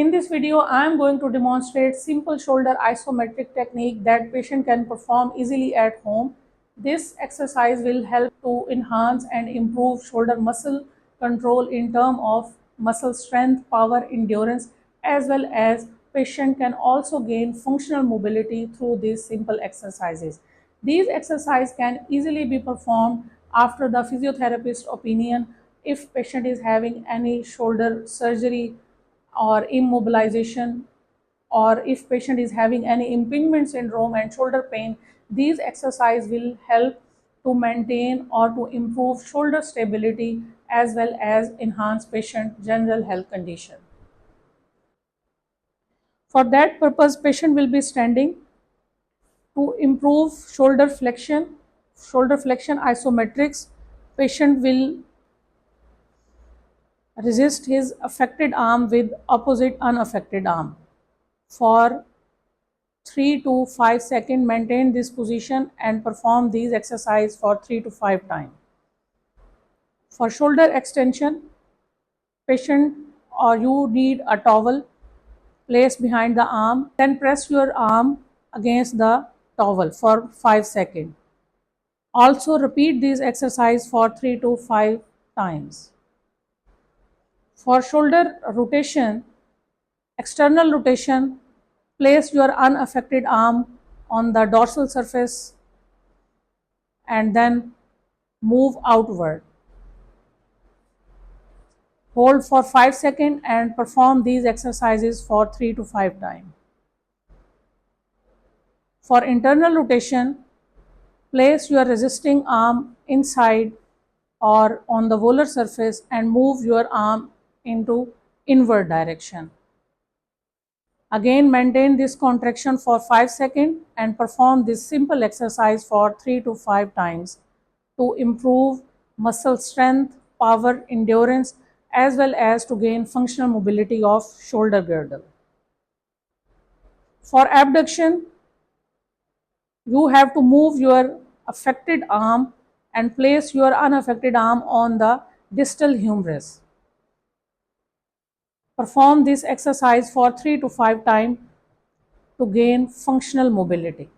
In this video, I am going to demonstrate simple shoulder isometric technique that patient can perform easily at home. This exercise will help to enhance and improve shoulder muscle control in terms of muscle strength, power, endurance, as well as patient can also gain functional mobility through these simple exercises. These exercises can easily be performed after the physiotherapist opinion if patient is having any shoulder surgery or immobilization, or if patient is having any impingement syndrome and shoulder pain. These exercises will help to maintain or to improve shoulder stability as well as enhance patient general health condition. For that purpose, patient will be standing. To improve shoulder flexion isometrics, patient will resist his affected arm with opposite unaffected arm. For 3 to 5 seconds, maintain this position and perform these exercises for 3 to 5 times. For shoulder extension, patient or you need a towel placed behind the arm, then press your arm against the towel for 5 seconds. Also repeat this exercise for 3 to 5 times. For shoulder rotation, external rotation, place your unaffected arm on the dorsal surface and then move outward. Hold for 5 seconds and perform these exercises for 3 to 5 times. For internal rotation, place your resisting arm inside or on the volar surface and move your arm into inward direction. Again, maintain this contraction for 5 seconds and perform this simple exercise for 3 to 5 times to improve muscle strength, power, endurance, as well as to gain functional mobility of shoulder girdle. For abduction, you have to move your affected arm and place your unaffected arm on the distal humerus. Perform this exercise for 3 to 5 times to gain functional mobility.